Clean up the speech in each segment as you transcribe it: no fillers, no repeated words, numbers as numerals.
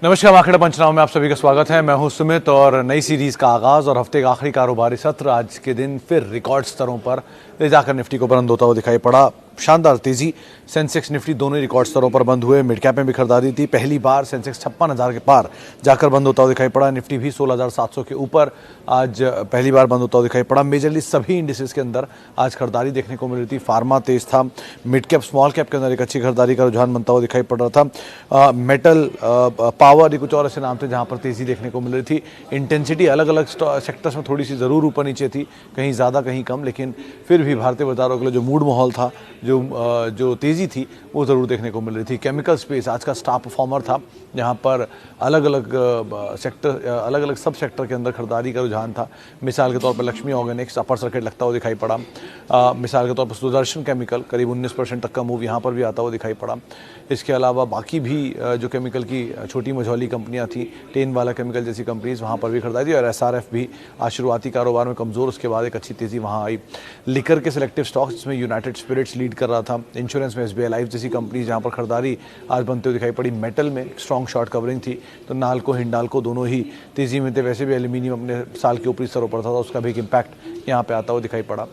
नमस्कार, मार्केट पंचनामा में आप सभी का स्वागत है। मैं हूं सुमित और नई सीरीज का आगाज और हफ्ते का आखिरी कारोबारी सत्र आज के दिन फिर रिकॉर्ड स्तरों पर ले जाकर निफ्टी को बुलंद होता हुआ दिखाई पड़ा। शानदार तेजी, सेंसेक्स निफ्टी दोनों ही रिकॉर्ड स्तरों पर बंद हुए। मिड कैप में भी खरीदारी थी। पहली बार सेंसेक्स 56,000 के पार जाकर बंद होता हुआ दिखाई पड़ा। निफ्टी भी 16,700 के ऊपर आज पहली बार बंद होता हुआ दिखाई पड़ा। मेजरली सभी इंडिसेस के अंदर आज खरीदारी देखने को मिल रही थी। फार्मा तेज था। मिड कैप स्मॉल कैप के अंदर एक अच्छी खरीदारी का रुझान बनता हुआ दिखाई पड़ रहा था। मेटल, पावर, कुछ और ऐसे नाम थे जहां पर तेजी देखने को मिल रही थी। इंटेंसिटी अलग अलग सेक्टर्स में थोड़ी सी जरूर ऊपर नीचे थी, कहीं ज़्यादा कहीं कम, लेकिन फिर भी भारतीय बाजारों के लिए जो मूड माहौल था, जो तेज़ी थी, वो ज़रूर देखने को मिल रही थी। केमिकल स्पेस आज का स्टार परफॉर्मर था, जहां पर अलग अलग सब सेक्टर के अंदर खरीदारी का रुझान था। मिसाल के तौर पर लक्ष्मी ऑर्गेनिक्स अपर सर्किट लगता हुआ दिखाई पड़ा। मिसाल के तौर पर सुदर्शन केमिकल करीब 19% तक का मूव यहाँ पर भी आता हुआ दिखाई पड़ा। इसके अलावा बाकी भी जो केमिकल की छोटी मझौली कंपनियां थी, टेन वाला केमिकल जैसी कंपनीज, वहाँ पर भी खरीदारी। और एसआरएफ भी आज शुरुआती कारोबार में कमज़ोर, उसके बाद एक अच्छी तेज़ी वहाँ आई। लिकर के सिलेक्टिव स्टॉक्स जिसमें यूनाइटेड स्पिरिट्स लीड कर रहा था। इंश्योरेंस में एसबीआई लाइफ जैसी कंपनी जहाँ पर खरीदारी आज बनते हुए दिखाई पड़ी। मेटल में स्ट्रॉन्ग शॉर्ट कवरिंग थी, तो नाल्को हिंडाल्को दोनों ही तेज़ी में थे। वैसे भी एल्यूमिनियम अपने साल के ऊपरी स्तरों पर था, उसका भी एक इम्पैक्ट यहाँ पर आता हुआ दिखाई पड़ा।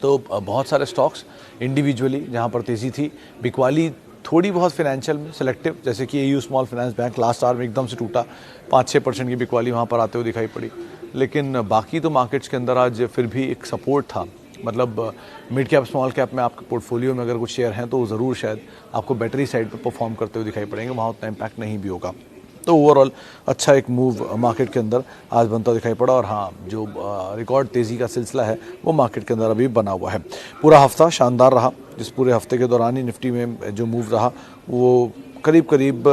तो बहुत सारे स्टॉक्स इंडिविजुअली जहाँ पर तेज़ी थी। बिकवाली थोड़ी बहुत फाइनेंशियल में सिलेक्टिव, जैसे कि AU small finance bank last hour में एकदम से टूटा, 5-6% की बिकवाली वहाँ पर आते हुए दिखाई पड़ी। लेकिन बाकी तो मार्केट्स के अंदर आज फिर भी एक सपोर्ट था। मतलब मिड कैप स्मॉल कैप में आपके पोर्टफोलियो में अगर कुछ शेयर हैं तो ज़रूर शायद आपको बैटरी साइड पर परफॉर्म करते हुए दिखाई पड़ेंगे, वहाँ उतना इम्पैक्ट नहीं भी होगा। तो ओवरऑल अच्छा एक मूव मार्केट के अंदर आज बनता दिखाई पड़ा। और हाँ, जो रिकॉर्ड तेज़ी का सिलसिला है वो मार्केट के अंदर अभी बना हुआ है। पूरा हफ्ता शानदार रहा। जिस पूरे हफ्ते के दौरान ही निफ्टी में जो मूव रहा वो करीब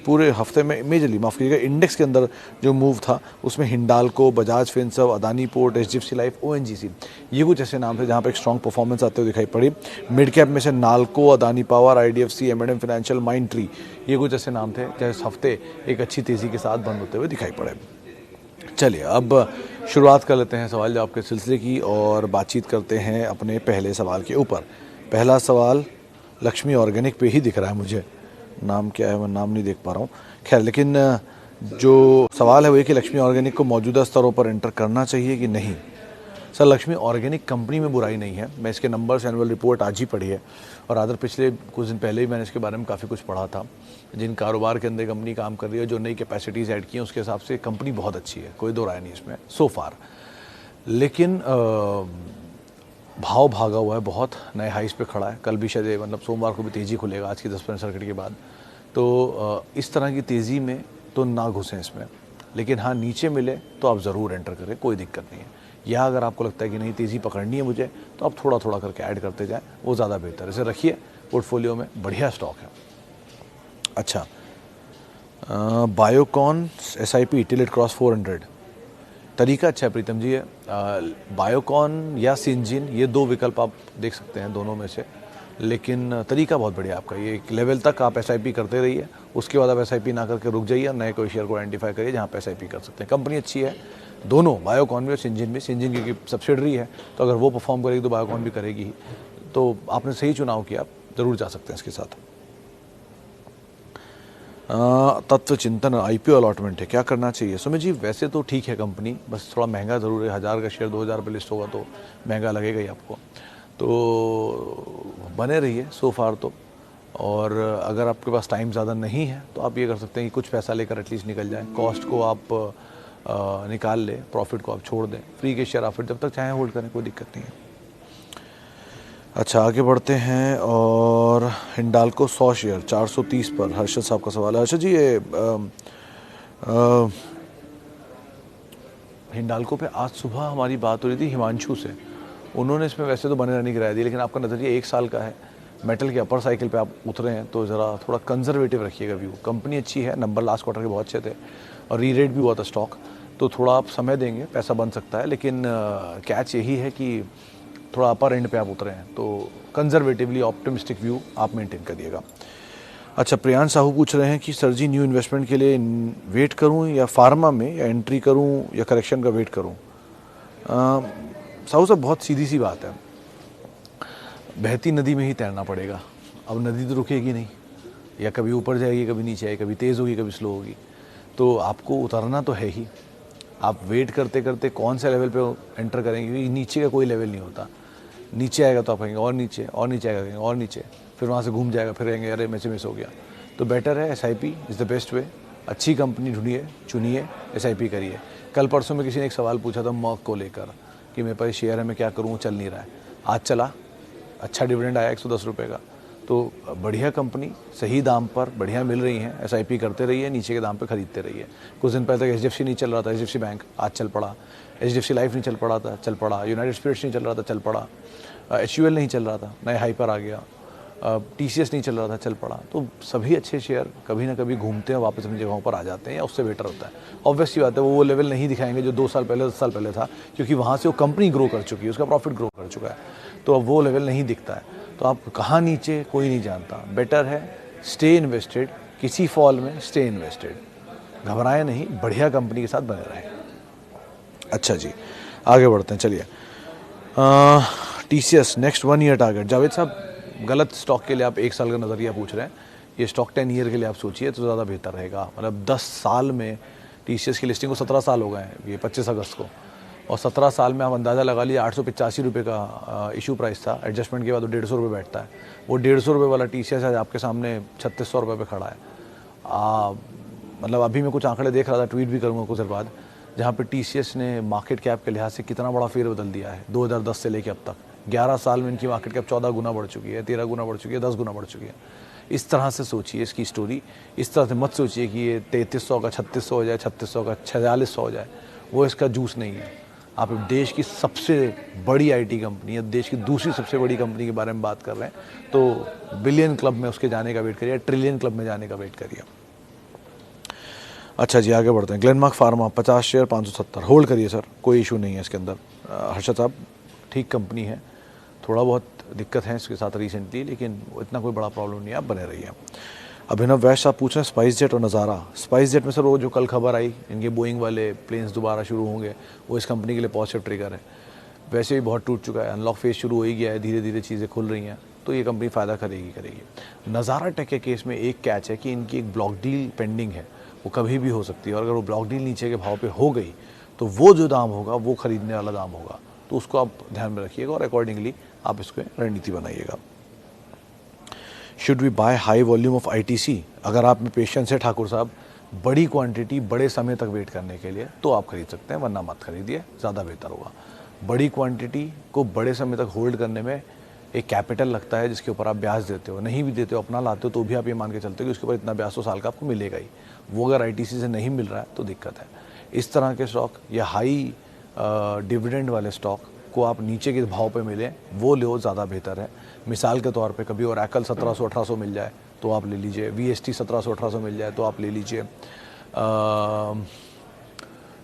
पूरे हफ्ते में मेजरली, माफ़ कीजिएगा, इंडेक्स के अंदर जो मूव था उसमें Hindalco, Bajaj Finserv, Adani port, HDFC life, ONGC, ये कुछ ऐसे नाम थे जहाँ पर एक स्ट्रॉन्ग परफॉर्मेंस आते हुए दिखाई पड़ी। मिड कैप में से NALCO, Adani power, IDFC, M&M financial, Mindtree, ये कुछ ऐसे नाम थे जो इस हफ्ते एक अच्छी तेज़ी के साथ बंद होते हुए दिखाई पड़े। चलिए अब शुरुआत कर लेते हैं सवाल जवाब के सिलसिले की और बातचीत करते हैं अपने पहले सवाल के ऊपर। पहला सवाल लक्ष्मी ऑर्गेनिक पे ही दिख रहा है मुझे, नाम क्या है मैं नाम नहीं देख पा रहा हूँ, खैर। लेकिन जो सवाल है वो ये कि लक्ष्मी ऑर्गेनिक को मौजूदा स्तरों पर एंटर करना चाहिए कि नहीं। सर, लक्ष्मी ऑर्गेनिक कंपनी में बुराई नहीं है। मैं इसके नंबर्स, एनुअल रिपोर्ट आज ही पढ़ी है और आदर पिछले कुछ दिन पहले ही मैंने इसके बारे में काफ़ी कुछ पढ़ा था। जिन कारोबार के अंदर कंपनी काम कर रही है, जो नई कैपेसिटीज़ ऐड की हैं, उसके हिसाब से कंपनी बहुत अच्छी है, कोई दो राय नहीं इसमें सो फार। लेकिन भाव भागा हुआ है, बहुत नए हाइस पे खड़ा है। कल भी शायद, मतलब सोमवार को भी तेज़ी खुलेगा आज की 10% सर्किट के बाद। तो इस तरह की तेज़ी में तो ना घुसें इसमें, लेकिन हाँ, नीचे मिले तो आप ज़रूर एंटर करें, कोई दिक्कत नहीं है। या अगर आपको लगता है कि नहीं तेज़ी पकड़नी है मुझे, तो आप थोड़ा थोड़ा करके ऐड करते जाएं, वो ज़्यादा बेहतर है। इसे रखिए पोर्टफोलियो में, बढ़िया स्टॉक है। अच्छा, Biocon SIP till it cross 400, तरीका अच्छा है प्रीतम जी। बायोकॉन या सिंजिन, ये दो विकल्प आप देख सकते हैं दोनों में से, लेकिन तरीका बहुत बढ़िया आपका। ये एक लेवल तक आप SIP करते रहिए, उसके बाद आप SIP ना करके रुक जाइए, नए कोई शेयर को आइडेंटिफाई करिए जहाँ पे SIP कर सकते हैं। कंपनी अच्छी है दोनों, बायोकॉन भी और सिंजिन भी। सिंजिन की सब्सिडरी है, तो अगर वो परफॉर्म करेगी तो बायोकॉन भी करेगी ही। तो आपने सही चुनाव किया, आप ज़रूर जा सकते हैं इसके साथ। तत्व चिंतन IPO अलॉटमेंट है, क्या करना चाहिए? सुमित जी, वैसे तो ठीक है कंपनी, बस थोड़ा महंगा ज़रूर है। 1000 का शेयर 2000 पे लिस्ट होगा तो महंगा लगेगा ही आपको। तो बने रहिए सो फार तो। और अगर आपके पास टाइम ज़्यादा नहीं है तो आप ये कर सकते हैं कि कुछ पैसा लेकर एटलीस्ट निकल जाएं। कॉस्ट को आप निकाल लें, प्रॉफिट को आप छोड़ दें। फ्री के शेयर आप फिर जब तक चाहें होल्ड करें, कोई दिक्कत नहीं है। अच्छा, आगे बढ़ते हैं और हिंडाल्को 100 शेयर 430 पर हर्षद साहब का सवाल है। हर्षद जी, ये हिंडाल्को पे आज सुबह हमारी बात हो रही थी हिमांशु से। उन्होंने इसमें वैसे तो बने रहने की राय दी, लेकिन आपका नज़रिया 1 साल का है, मेटल के अपर साइकिल पे आप उतरे हैं, तो ज़रा थोड़ा कंजर्वेटिव रखिएगा व्यू। कंपनी अच्छी है, नंबर लास्ट क्वार्टर के बहुत अच्छे थे और री-रेट भी हुआ था स्टॉक, तो थोड़ा आप समय देंगे, पैसा बन सकता है। लेकिन कैच यही है कि थोड़ा अपर एंड पे आप उतरे हैं, तो कंजर्वेटिवली ऑप्टिमिस्टिक व्यू आप मेंटेन करिएगा। अच्छा, प्रियांश साहू पूछ रहे हैं कि सर जी, न्यू इन्वेस्टमेंट के लिए वेट करूं या फार्मा में, या एंट्री करूं या करेक्शन का वेट करूं? साहू साहब, बहुत सीधी सी बात है, बहती नदी में ही तैरना पड़ेगा। अब नदी तो रुकेगी नहीं, या कभी ऊपर जाएगी, कभी नीचे आएगी, कभी तेज़ होगी, कभी स्लो होगी। तो आपको उतरना तो है ही। आप वेट करते करते कौन से लेवल पे एंटर करेंगे, क्योंकि नीचे का कोई लेवल नहीं होता। नीचे आएगा तो आप कहेंगे और नीचे, और नीचे आएगा कहेंगे और नीचे, फिर वहाँ से घूम जाएगा, फिर कहेंगे अरे मेरे से मिस हो गया। तो बेटर है SIP is the best way. अच्छी कंपनी ढूंढिए, चुनिए, SIP करिए। कल परसों में किसी ने एक सवाल पूछा था मर्क को लेकर कि मेरे पास शेयर है, मैं क्या करूँ, चल नहीं रहा है। आज चला, अच्छा डिविडेंड आया 110 रुपये का। तो बढ़िया कंपनी सही दाम पर बढ़िया मिल रही हैं, SIP करते रहिए, नीचे के दाम पे खरीदते रहिए। कुछ दिन पहले तक HDFC नहीं चल रहा था, HDFC बैंक आज चल पड़ा। HDFC लाइफ नहीं चल पड़ा था, चल पड़ा। यूनाइटेड स्पिरिट्स नहीं चल रहा था, चल पड़ा। HUL नहीं चल रहा था, नए हाई पर आ गया। TCS नहीं चल रहा था, चल पड़ा। तो सभी अच्छे शेयर कभी ना कभी घूमते हैं, वापस अपनी जगहों पर आ जाते हैं, या उससे बेटर होता है। ऑब्वियसली बात है, वो लेवल नहीं दिखाएंगे जो 2 साल पहले, 10 साल पहले था, क्योंकि वहाँ से वो कंपनी ग्रो कर चुकी है, उसका प्रॉफिट ग्रो कर चुका है। तो अब वो लेवल नहीं दिखता है। तो आप कहाँ नीचे कोई नहीं जानता। बेटर है स्टे इन्वेस्टेड, किसी फॉल में स्टे इन्वेस्टेड, घबराएं नहीं, बढ़िया कंपनी के साथ बने रहें। अच्छा जी, आगे बढ़ते हैं। चलिए, TCS next 1 year target. Javed साहब, गलत स्टॉक के लिए आप 1 साल का नज़रिया पूछ रहे हैं। ये स्टॉक 10 ईयर के लिए आप सोचिए तो ज़्यादा बेहतर रहेगा। मतलब 10 साल में TCS की लिस्टिंग को 17 साल हो गए हैं, ये 25 अगस्त को, और 17 साल में आप अंदाज़ा लगा लिया 885 रुपये का इशू प्राइस था। एडजस्टमेंट के बाद वो 150 रुपये बैठता है। वो 150 रुपये वाला TCS आज आपके सामने 3600 रुपये पे खड़ा है। मतलब अभी मैं कुछ आंकड़े देख रहा था, ट्वीट भी करूँगा कुछ देर बाद, जहाँ पे TCS ने मार्केट कैप के लिहाज से कितना बड़ा फेर बदल दिया है 2010 से लेकर अब तक। 11 साल में इनकी मार्केट कैप 14 गुना बढ़ चुकी है, 13 गुना बढ़ चुकी है, 10 गुना बढ़ चुकी है। इस तरह से सोचिए इसकी स्टोरी। इस तरह से मत सोचिए कि ये 3300 का 3600 हो जाए, 3600 का 4600 हो जाए। वो इसका जूस नहीं है। आप देश की सबसे बड़ी IT कंपनी या देश की दूसरी सबसे बड़ी कंपनी के बारे में बात कर रहे हैं, तो बिलियन क्लब में उसके जाने का वेट करिए, ट्रिलियन क्लब में जाने का वेट करिए। अच्छा जी, आगे बढ़ते हैं। ग्लेनमार्क फार्मा 50 शेयर 570 होल्ड करिए सर, कोई इशू नहीं है इसके अंदर। हर्षद साहब, ठीक कंपनी है, थोड़ा बहुत दिक्कत है इसके साथ रिसेंटली, लेकिन इतना कोई बड़ा प्रॉब्लम नहीं है, आप बने रहिए। अभिनव वैश्य साहब पूछ रहे हैं स्पाइस जेट और नज़ारा। स्पाइस जेट में सर वो जो कल खबर आई, इनके बोइंग वाले प्लेन्स दोबारा शुरू होंगे, वो इस कंपनी के लिए पॉजिटिव ट्रिगर है। वैसे भी बहुत टूट चुका है, अनलॉक फेज शुरू हो ही गया है, धीरे धीरे चीज़ें खुल रही हैं, तो ये कंपनी फ़ायदा करेगी। नज़ारा टेक के केस में एक कैच है कि इनकी एक ब्लॉक डील पेंडिंग है, वो कभी भी हो सकती है, और अगर वो ब्लॉक डील नीचे के भाव पे हो गई तो वो जो दाम होगा वो खरीदने वाला दाम होगा। तो उसको आप ध्यान में रखिएगा और अकॉर्डिंगली आप इसको रणनीति बनाइएगा। Should we buy high volume of ITC? अगर आप में पेशेंस है ठाकुर साहब, बड़ी क्वांटिटी बड़े समय तक वेट करने के लिए, तो आप खरीद सकते हैं, वरना मत खरीदिए, ज़्यादा बेहतर होगा। बड़ी क्वांटिटी को बड़े समय तक होल्ड करने में एक कैपिटल लगता है, जिसके ऊपर आप ब्याज देते हो, नहीं भी देते हो, अपना लाते हो, तो भी आप ये मान के चलते हो कि उसके ऊपर इतना ब्याज तो साल का आपको मिलेगा ही। वो अगर ITC से नहीं मिल रहा है तो दिक्कत है। इस तरह के स्टॉक या हाई डिविडेंड वाले स्टॉक को आप नीचे के भाव पे मिले वो लो, ज़्यादा बेहतर है। मिसाल के तौर पे कभी ओरेकल 1700-1800 मिल जाए तो आप ले लीजिए, VST 1700-1800 मिल जाए तो आप ले लीजिए।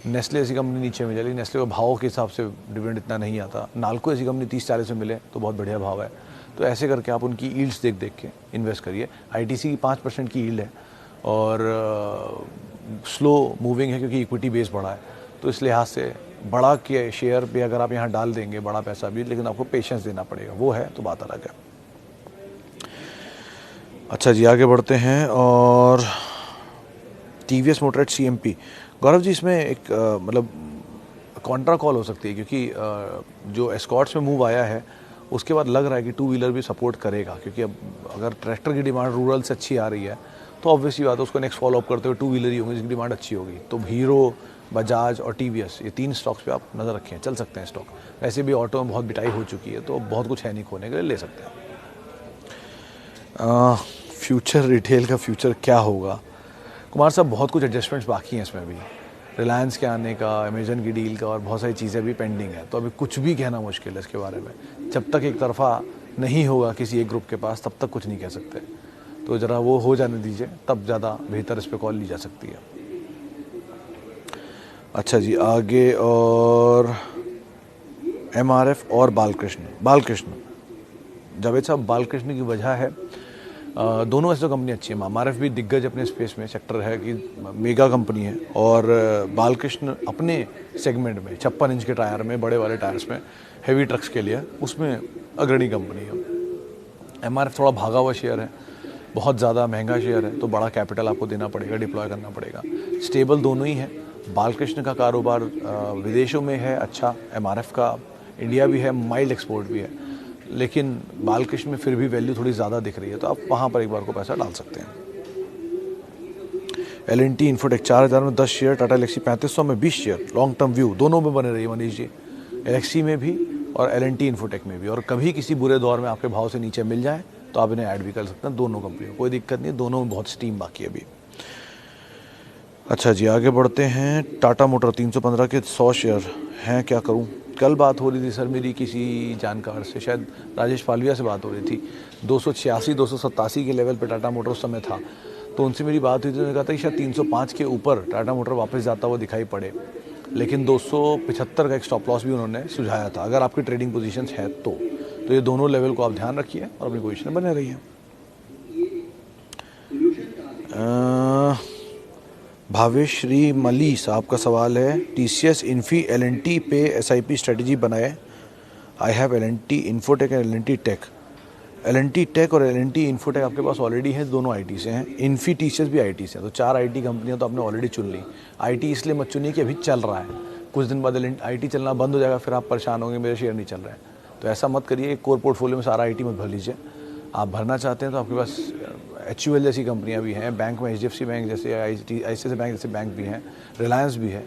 नेस्ले ऐसी कंपनी नीचे मिल जाएगी, नेस्ले को भाव के हिसाब से डिविडेंड इतना नहीं आता। नाल्को ऐसी कंपनी 30-40 में मिले तो बहुत बढ़िया भाव है। तो ऐसे करके आप उनकी यील्ड्स देख के इन्वेस्ट करिए। ITC की 5% की यील्ड है और स्लो मूविंग है क्योंकि इक्विटी बेस बड़ा है, तो इस लिहाज से बड़ा के शेयर पे अगर आप यहाँ डाल देंगे बड़ा पैसा भी, लेकिन आपको पेशेंस देना पड़ेगा, वो है तो बात अलग है। अच्छा जी, आगे बढ़ते हैं। और TVS मोटरेड CMP, गौरव जी, इसमें एक मतलब कॉन्ट्रा कॉल हो सकती है, क्योंकि जो एस्कॉर्ट्स में मूव आया है उसके बाद लग रहा है कि 2 व्हीलर भी सपोर्ट करेगा, क्योंकि अब अगर ट्रैक्टर की डिमांड रूरल से अच्छी आ रही है तो ऑब्वियसली बात है उसको नेक्स्ट फॉलो अप करते हुए 2 व्हीलर ही होंगे जिसकी डिमांड अच्छी होगी। तो हीरो, बजाज और TVS, ये 3 स्टॉक्स पे आप नज़र रखें, चल सकते हैं स्टॉक। वैसे भी ऑटो में बहुत बिटाई हो चुकी है, तो बहुत कुछ है नहीं खोने के लिए, ले सकते हैं। फ्यूचर रिटेल का फ्यूचर क्या होगा? कुमार साहब, बहुत कुछ एडजस्टमेंट्स बाकी हैं इसमें भी, रिलायंस के आने का, अमेजन की डील का, और बहुत सारी चीज़ें भी पेंडिंग है, तो अभी कुछ भी कहना मुश्किल है इसके बारे में। जब तक एक तरफा नहीं होगा किसी एक ग्रुप के पास, तब तक कुछ नहीं कह सकते। तो ज़रा वो हो जाने दीजिए, तब ज़्यादा बेहतर इस पर कॉल ली जा सकती है। अच्छा जी, आगे। और MRF और बालकृष्ण जावेद साहब, बालकृष्ण की वजह है दोनों ऐसे कंपनी अच्छी है। MRF भी दिग्गज अपने स्पेस में सेक्टर है कि मेगा कंपनी है, और बालकृष्ण अपने सेगमेंट में 56 इंच के टायर में, बड़े वाले टायर्स में, हेवी ट्रक्स के लिए, उसमें अग्रणी कंपनी है। MRF थोड़ा भागा हुआ शेयर है, बहुत ज़्यादा महंगा शेयर है तो बड़ा कैपिटल आपको देना पड़ेगा, डिप्लॉय करना पड़ेगा। स्टेबल दोनों ही है। बालकृष्ण का कारोबार विदेशों में है अच्छा, MRF का इंडिया भी है, माइल्ड एक्सपोर्ट भी है, लेकिन बालकृष्ण में फिर भी वैल्यू थोड़ी ज़्यादा दिख रही है, तो आप वहाँ पर एक बार को पैसा डाल सकते हैं। L&T इन्फोटेक 4000 में 10 शेयर, टाटा एलेक्सी 3500 में 20 शेयर। लॉन्ग टर्म व्यू दोनों में बने रही है मनीष जी, एलेक्सी में भी और L&T इन्फोटेक में भी। और कभी किसी बुरे दौर में आपके भाव से नीचे मिल जाए तो आप इन्हें ऐड भी कर सकते हैं, दोनों कंपनियों, कोई दिक्कत नहीं, दोनों में बहुत स्टीम बाकी है अभी। अच्छा जी, आगे बढ़ते हैं। टाटा मोटर 315 के 100 शेयर हैं, क्या करूं? कल बात हो रही थी सर मेरी किसी जानकार से, शायद राजेश पालविया से बात हो रही थी, 286 287 के लेवल पे टाटा मोटर उस समय था, तो उनसे मेरी बात हुई थी, उन्होंने कहा था कि शायद 305 के ऊपर टाटा मोटर वापस जाता हुआ दिखाई पड़े, लेकिन 275 का एक स्टॉप लॉस भी उन्होंने सुझाया था अगर आपकी ट्रेडिंग पोजीशंस है तो ये दोनों लेवल को आप ध्यान रखिए और अपनी पोजीशन बने रहिए। भावेश्री मली साहब का सवाल है, TCS इन्फी L&T पे SIP स्ट्रेटजी बनाए। I have L&T Infotech and L&T tech. L&T tech और L&T इन्फोटेक आपके पास ऑलरेडी है, दोनों IT से हैं। इन्फी TCS भी IT से है, तो 4 IT कंपनियां तो आपने ऑलरेडी चुन ली। IT इसलिए मत चुनिए कि अभी चल रहा है, कुछ दिन बाद IT चलना बंद हो जाएगा, फिर आप परेशान होंगे मेरे शेयर नहीं चल रहे हैं, तो ऐसा मत करिए। कोर पोर्टफोलियो में सारा IT मत भर लीजिए। आप भरना चाहते हैं तो आपके पास HUL जैसी कंपनियां भी हैं, बैंक में HDFC बैंक जैसे, ICICI बैंक जैसे बैंक भी हैं, रिलायंस भी है,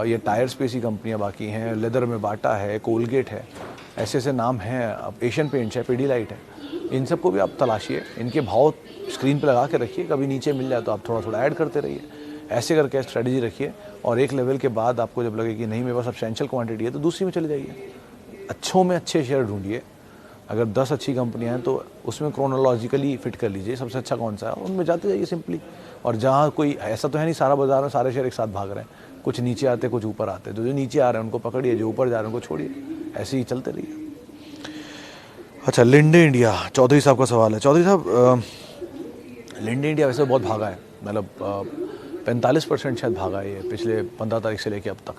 ये टायर स्पेस की कंपनियां बाकी हैं, लेदर में बाटा है, कोलगेट है, ऐसे ऐसे नाम हैं, अब एशियन पेंट्स है, पीडीलाइट है, इन सबको भी आप तलाशिए, इनके भाव स्क्रीन पे लगा के रखिए, कभी नीचे मिल जाए तो आप थोड़ा थोड़ा ऐड करते रहिए, ऐसे करके स्ट्रेटजी रखिए। और एक लेवल के बाद आपको जब लगे कि नहीं मेरे पास सब्सटेंशियल क्वांटिटी है तो दूसरी में चले जाइए। अच्छों में अच्छे शेयर ढूंढिए, अगर 10 अच्छी कंपनियां हैं तो उसमें क्रोनोलॉजिकली फिट कर लीजिए सबसे अच्छा कौन सा है, उनमें जाते जाइए सिंपली। और जहाँ कोई ऐसा तो है नहीं सारा बाजार में सारे शेयर एक साथ भाग रहे हैं, कुछ नीचे आते कुछ ऊपर आते, तो जो नीचे आ रहे हैं उनको पकड़िए, जो ऊपर जा रहे हैं उनको छोड़िए, ऐसे ही चलते रहिए। अच्छा, लिंडे इंडिया, चौधरी साहब का सवाल है। चौधरी साहब, लिंडे इंडिया वैसे बहुत भागा है, मतलब 45% शायद भागा है ये पिछले 15 तारीख से लेके अब तक।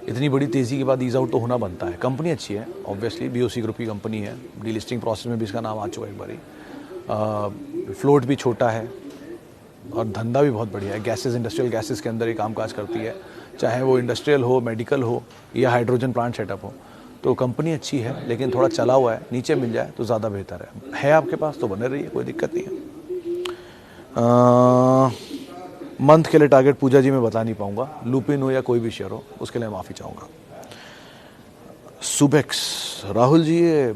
इतनी बड़ी तेज़ी के बाद ईज आउट तो होना बनता है। कंपनी अच्छी है, ऑब्वियसली BOC ग्रुप की कंपनी है, डीलिस्टिंग प्रोसेस में भी इसका नाम आ चुका है एक बारी, फ्लोट भी छोटा है और धंधा भी बहुत बढ़िया है। गैसेस, इंडस्ट्रियल गैसेस के अंदर ये कामकाज करती है, चाहे वो इंडस्ट्रियल हो, मेडिकल हो या हाइड्रोजन प्लांट सेटअप हो, तो कंपनी अच्छी है, लेकिन थोड़ा चला हुआ है, नीचे मिल जाए तो ज़्यादा बेहतर है आपके पास तो बने रहिए, कोई दिक्कत नहीं है। मंथ के लिए टारगेट पूजा जी मैं बता नहीं पाऊंगा, लुपिन हो या कोई भी शेयर हो उसके लिए माफ़ी चाहूँगा। सुबेक्स, राहुल जी ये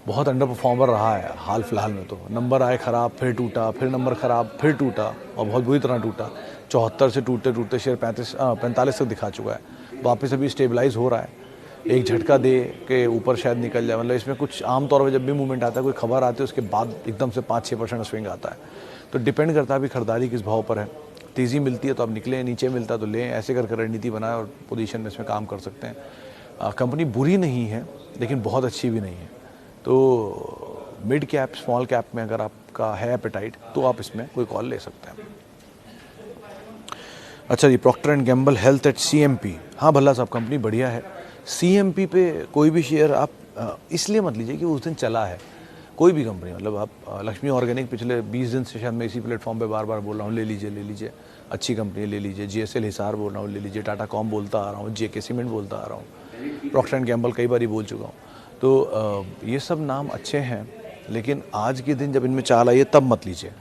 बहुत अंडर परफॉर्मर रहा है हाल फिलहाल में, तो नंबर आए ख़राब, फिर टूटा, फिर नंबर ख़राब, फिर टूटा और बहुत बुरी तरह टूटा। 74 से टूटते टूटते शेयर 45 तक दिखा चुका है, वापस अभी स्टेबलाइज हो रहा है, एक झटका दे के ऊपर शायद निकल जाए। मतलब इसमें कुछ आमतौर पर जब भी मूवमेंट आता है, कोई खबर आती है उसके बाद एकदम से 5-6% स्विंग आता है, तो डिपेंड करता है अभी खरीदारी किस भाव पर है। तेज़ी मिलती है तो आप निकलें, नीचे मिलता है तो लें, ऐसे करके रणनीति बनाएं और पोजीशन में इसमें काम कर सकते हैं। कंपनी बुरी नहीं है लेकिन बहुत अच्छी भी नहीं है, तो मिड कैप स्मॉल कैप में अगर आपका है एपेटाइट तो आप इसमें कोई कॉल ले सकते हैं। अच्छा जी, Procter and Gamble health at CMP, हाँ भल्ला साहब कंपनी बढ़िया है। CMP पे कोई भी शेयर आप इसलिए मत लीजिए कि उस दिन चला है, कोई भी कंपनी, मतलब आप लक्ष्मी ऑर्गेनिक पिछले 20 दिन से शायद मैं इसी प्लेटफॉर्म पे बार बार बोल रहा हूँ, ले लीजिए, अच्छी कंपनी ले लीजिए। GSL हिसार बोल रहा हूँ, ले लीजिए। टाटा कॉम बोलता आ रहा हूँ, JK सीमेंट बोलता आ रहा हूँ, प्रॉक्टर एंड गैम्बल कई बार बोल चुका हूँ, तो ये सब नाम अच्छे हैं, लेकिन आज के दिन जब इनमें चाल आई है तब मत लीजिए।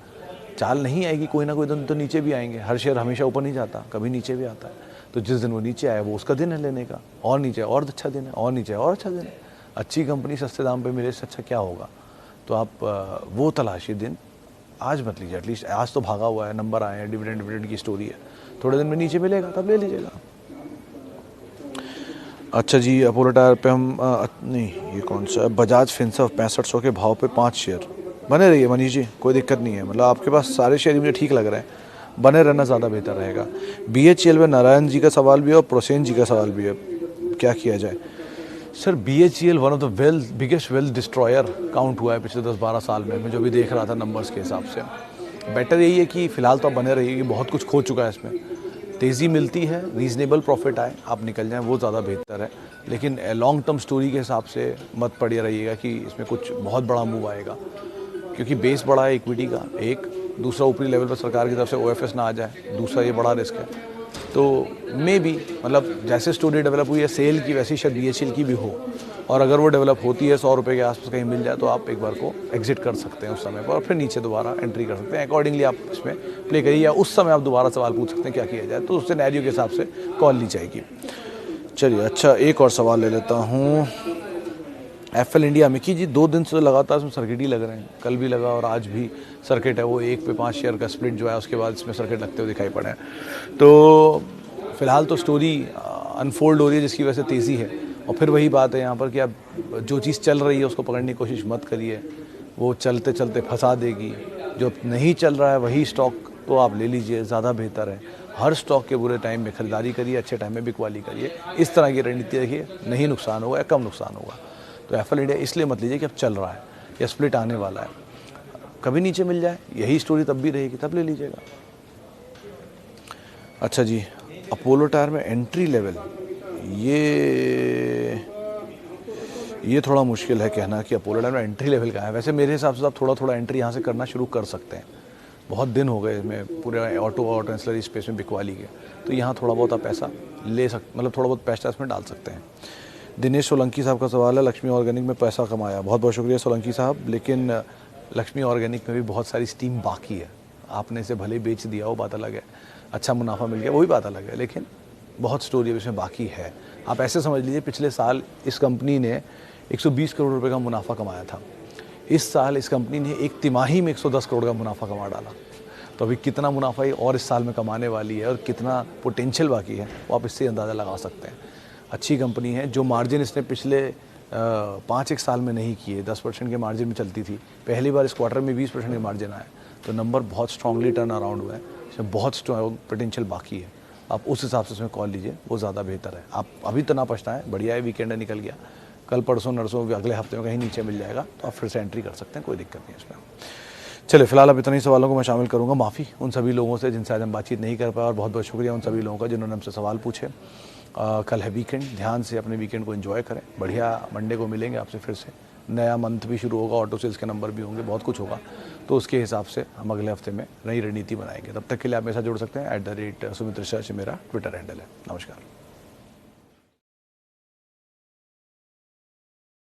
चाल नहीं आएगी, कोई ना कोई दिन तो नीचे भी आएंगे, हर शेयर हमेशा ऊपर नहीं जाता, कभी नीचे भी आता है, तो जिस दिन वो नीचे आए वो उसका दिन है लेने का, और नीचे और अच्छा दिन है, और नीचे और अच्छा दिन है। अच्छी कंपनी सस्ते दाम पे मिले इससे अच्छा क्या होगा, तो आप वो तलाशी दिन आज मत लीजिए। एटलीस्ट आज तो भागा हुआ है, नंबर आए हैं, डिविडेंड की स्टोरी है, थोड़े दिन में नीचे मिलेगा तब ले लीजिएगा। अच्छा जी, अपोलो टायर पे हम नहीं, ये कौन सा है, बजाज फिनसर्व 6500 के भाव पे 5 शेयर। बने रहिए मनीष जी, कोई दिक्कत नहीं है, मतलब आपके पास सारे शेयर मुझे ठीक लग रहे हैं, बने रहना ज़्यादा बेहतर रहेगा। BHEL में नारायण जी का सवाल भी है और प्रोसेन जी का सवाल भी है, क्या किया जाए sir? BHEL one of the biggest wealth destroyer count हुआ है पिछले 10-12 साल में, मैं जो भी देख रहा था नंबर्स के हिसाब से। बेटर यही है कि फ़िलहाल तो आप बने रहिए, कि बहुत कुछ खो चुका है इसमें, तेज़ी मिलती है, रीज़नेबल प्रॉफिट आए, आप निकल जाएं, वो ज़्यादा बेहतर है। लेकिन लॉन्ग टर्म स्टोरी के हिसाब से मत पड़े रहिएगा कि इसमें कुछ बहुत बड़ा मूव आएगा। क्योंकि बेस बड़ा है इक्विटी का, एक दूसरा ऊपरी लेवल पर सरकार की तरफ से OFS ना आ जाए, दूसरा ये बड़ा रिस्क है। तो मे बी मतलब जैसे स्टोरी डेवलप हुई है सेल की, वैसी शायद BHEL की भी हो, और अगर वो डेवलप होती है 100 रुपये के आसपास कहीं मिल जाए तो आप एक बार को एग्जिट कर सकते हैं उस समय पर, और फिर नीचे दोबारा एंट्री कर सकते हैं। अकॉर्डिंगली आप इसमें प्ले करिए, या उस समय आप दोबारा सवाल पूछ सकते हैं क्या किया जाए, तो उस सिनेरियो के हिसाब से कॉल ली जाएगी। चलिए, अच्छा एक और सवाल ले लेता हूँ। FL इंडिया में कि जी 2 दिन से लगातार इसमें सर्किट ही लग रहे हैं, कल भी लगा और आज भी सर्किट है। वो 1 पे 5 शेयर का स्प्लिट जो है उसके बाद इसमें सर्किट लगते हुए दिखाई पड़े हैं। तो फिलहाल तो स्टोरी अनफोल्ड हो रही है जिसकी वजह से तेज़ी है, और फिर वही बात है यहाँ पर कि आप जो चीज़ चल रही है उसको पकड़ने की कोशिश मत करिए, वो चलते चलते फंसा देगी। जो नहीं चल रहा है वही स्टॉक तो आप ले लीजिए, ज़्यादा बेहतर है। हर स्टॉक के बुरे टाइम में खरीदारी करिए, अच्छे टाइम में बिकवाली करिए। इस तरह की रणनीति रखिए, नहीं नुकसान होगा या कम नुकसान होगा। तो FL इंडिया इसलिए मत लीजिए कि अब चल रहा है या स्प्लिट आने वाला है, कभी नीचे मिल जाए यही स्टोरी तब भी रहेगी, तब ले लीजिएगा। अच्छा जी, अपोलो टायर में एंट्री लेवल, ये थोड़ा मुश्किल है कहना कि अपोलो टायर में एंट्री लेवल का है। वैसे मेरे हिसाब से आप थोड़ा थोड़ा एंट्री यहाँ से करना शुरू कर सकते हैं। बहुत दिन हो गए इसमें पूरे ऑटो एंसिलरी स्पेस में बिकवाली के, तो यहाँ थोड़ा बहुत आप पैसा ले सकते, मतलब थोड़ा बहुत पैसा इसमें डाल सकते हैं। दिनेश सोलंकी साहब का सवाल है, लक्ष्मी ऑर्गेनिक में पैसा कमाया। बहुत बहुत शुक्रिया सोलंकी साहब, लेकिन लक्ष्मी ऑर्गेनिक में भी बहुत सारी स्टीम बाकी है। आपने इसे भले बेच दिया वो बात अलग है, अच्छा मुनाफा मिल गया वो भी बात अलग है, लेकिन बहुत स्टोरी इसमें बाकी है। आप ऐसे समझ लीजिए पिछले साल इस कंपनी ने 120 करोड़ रुपए का मुनाफा कमाया था, इस साल इस कंपनी ने एक तिमाही में 110 करोड़ का मुनाफा कमा डाला। तो अभी कितना मुनाफा ये और इस साल में कमाने वाली है और कितना पोटेंशियल बाकी है वो आप इससे अंदाज़ा लगा सकते हैं। अच्छी कंपनी है। जो मार्जिन इसने पिछले 5-1 साल में नहीं किए, 10% के मार्जिन में चलती थी, पहली बार इस क्वार्टर में 20% के मार्जिन आए, तो नंबर बहुत स्ट्रांगली टर्न अराउंड हुआ है। इसमें बहुत स्ट्रॉन्ग पोटेंशियल बाकी है। आप उस हिसाब से इसमें कॉल लीजिए, वो ज़्यादा बेहतर है। आप अभी तो ना पछताएं, बढ़िया है, वीकेंड निकल गया, कल परसों नरसों अगले हफ्ते में कहीं नीचे मिल जाएगा तो आप फिर से एंट्री कर सकते हैं, कोई दिक्कत नहीं है इसमें। चलिए, फिलहाल अब इतने ही सवालों को मैं शामिल करूंगा। माफ़ी उन सभी लोगों से जिनसे आज हम बातचीत नहीं कर पाए, और बहुत बहुत शुक्रिया उन सभी लोगों का जिन्होंने हमसे सवाल पूछे। कल है वीकेंड, ध्यान से अपने वीकेंड को एंजॉय करें। बढ़िया मंडे को मिलेंगे आपसे फिर से, नया मंथ भी शुरू होगा, ऑटो सेल्स के नंबर भी होंगे, बहुत कुछ होगा, तो उसके हिसाब से हम अगले हफ्ते में नई रणनीति बनाएंगे। तब तक के लिए आप मेरे साथ जुड़ सकते हैं। @Sumit Research मेरा ट्विटर हैंडल है। नमस्कार।